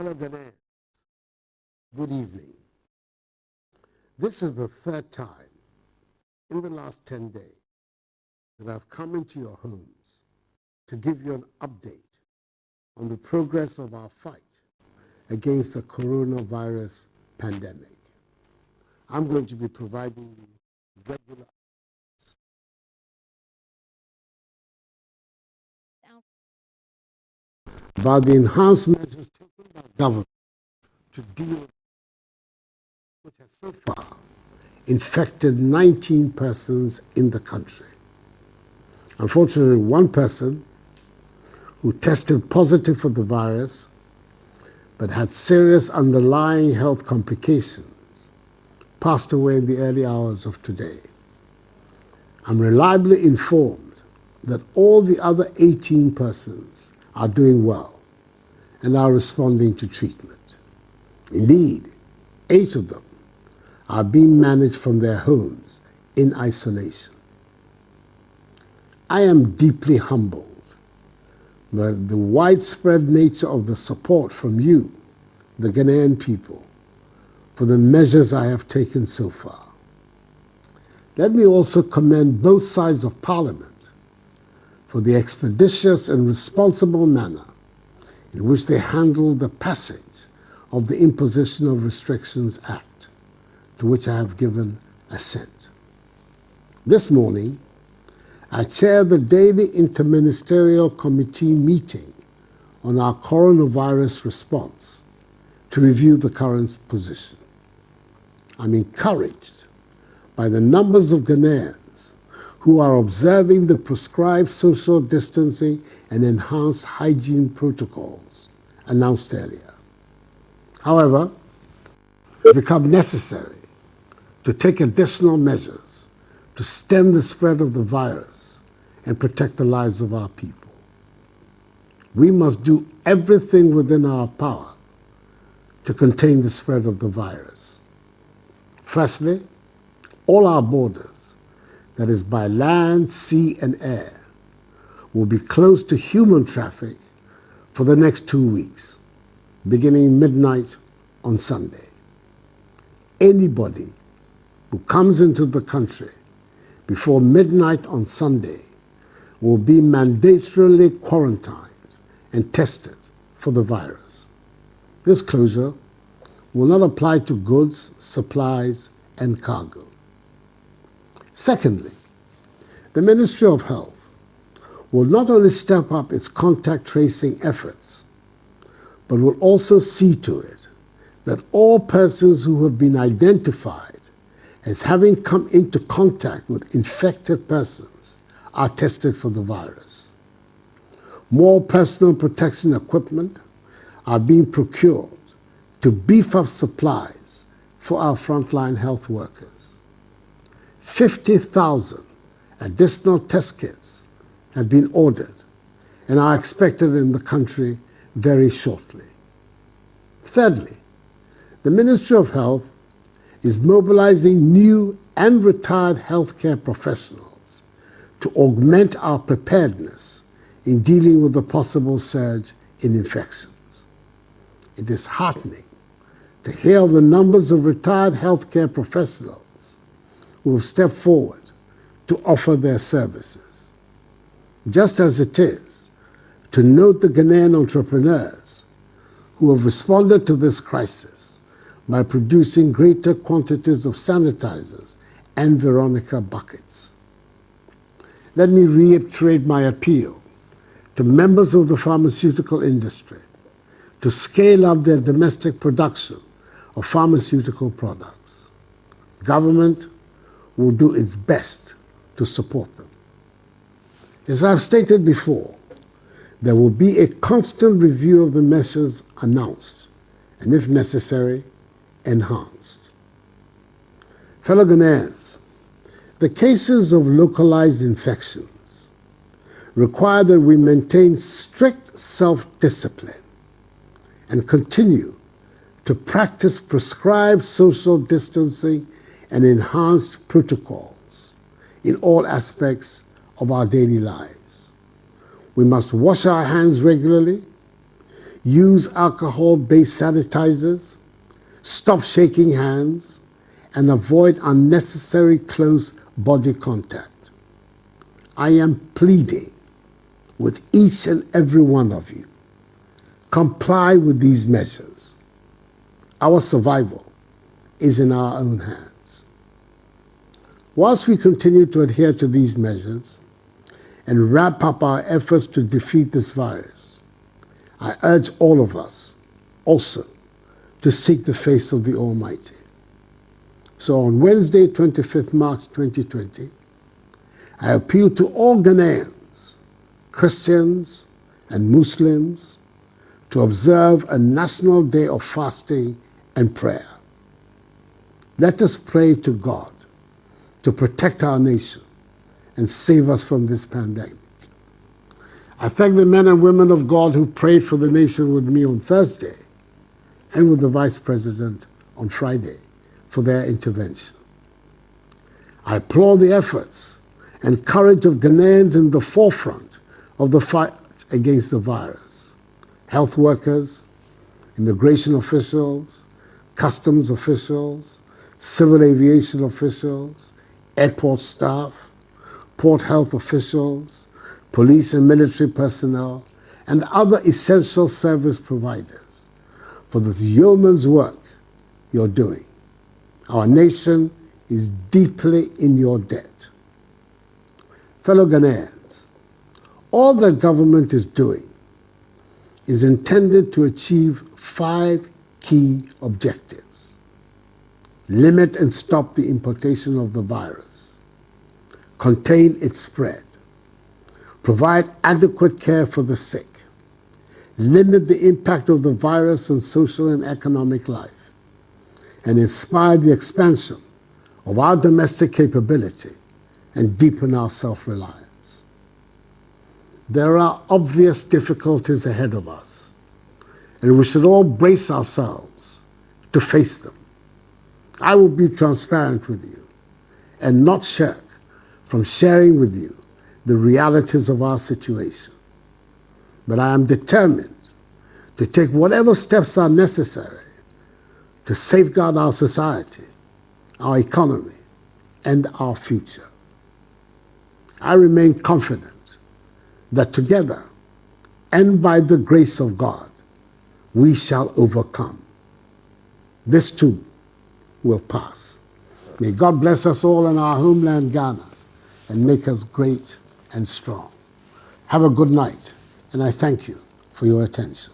Fellow Ghanaians, good evening. This is the third time in the last 10 days that I've come into your homes to give you an update on the progress of our fight against the coronavirus pandemic. I'm going to be providing you regular updates about the enhanced measures taken by government to deal with which has so far infected 19 persons in the country. Unfortunately, one person who tested positive for the virus but had serious underlying health complications passed away in the early hours of today. I'm reliably informed that all the other 18 persons are doing well and are responding to treatment. Indeed, 8 of them are being managed from their homes in isolation. I am deeply humbled by the widespread nature of the support from you, the Ghanaian people, for the measures I have taken so far. Let me also commend both sides of Parliament for the expeditious and responsible manner in which they handled the passage of the Imposition of Restrictions Act, to which I have given assent. This morning, I chaired the daily interministerial committee meeting on our coronavirus response to review the current position. I'm encouraged by the numbers of Ghanaians who are observing the prescribed social distancing and enhanced hygiene protocols announced earlier. However, it's become necessary to take additional measures to stem the spread of the virus and protect the lives of our people. We must do everything within our power to contain the spread of the virus. Firstly, all our borders, that is by land, sea, and air, will be closed to human traffic for the next 2 weeks, beginning midnight on Sunday. Anybody who comes into the country before midnight on Sunday will be mandatorily quarantined and tested for the virus. This closure will not apply to goods, supplies, and cargo. Secondly, the Ministry of Health will not only step up its contact tracing efforts, but will also see to it that all persons who have been identified as having come into contact with infected persons are tested for the virus. More personal protection equipment are being procured to beef up supplies for our frontline health workers. 50,000 additional test kits have been ordered and are expected in the country very shortly. Thirdly, the Ministry of Health is mobilizing new and retired healthcare professionals to augment our preparedness in dealing with the possible surge in infections. It is heartening to hear of the numbers of retired healthcare professionals who have stepped forward to offer their services. Just as it is to note the Ghanaian entrepreneurs who have responded to this crisis by producing greater quantities of sanitizers and Veronica buckets. Let me reiterate my appeal to members of the pharmaceutical industry to scale up their domestic production of pharmaceutical products. Government will do its best to support them. As I've stated before, there will be a constant review of the measures announced and, if necessary, enhanced. Fellow Ghanaians, the cases of localized infections require that we maintain strict self-discipline and continue to practice prescribed social distancing and enhanced protocols in all aspects of our daily lives. We must wash our hands regularly, use alcohol-based sanitizers, stop shaking hands, and avoid unnecessary close body contact. I am pleading with each and every one of you. Comply with these measures. Our survival is in our own hands. Whilst we continue to adhere to these measures and wrap up our efforts to defeat this virus, I urge all of us also to seek the face of the Almighty. So on Wednesday, 25th March 2020, I appeal to all Ghanaians, Christians and Muslims, to observe a national day of fasting and prayer. Let us pray to God to protect our nation and save us from this pandemic. I thank the men and women of God who prayed for the nation with me on Thursday and with the Vice President on Friday for their intervention. I applaud the efforts and courage of Ghanaians in the forefront of the fight against the virus. Health workers, immigration officials, customs officials, civil aviation officials, airport staff, port health officials, police and military personnel, and other essential service providers for this yeoman's work you're doing. Our nation is deeply in your debt. Fellow Ghanaians, all that government is doing is intended to achieve 5 key objectives. Limit and stop the importation of the virus. Contain its spread. Provide adequate care for the sick. Limit the impact of the virus on social and economic life. And inspire the expansion of our domestic capability and deepen our self-reliance. There are obvious difficulties ahead of us, and we should all brace ourselves to face them. I will be transparent with you and not shirk from sharing with you the realities of our situation. But I am determined to take whatever steps are necessary to safeguard our society, our economy, and our future. I remain confident that together, and by the grace of God, we shall overcome. This too will pass. May God bless us all in our homeland, Ghana, and make us great and strong. Have a good night, and I thank you for your attention.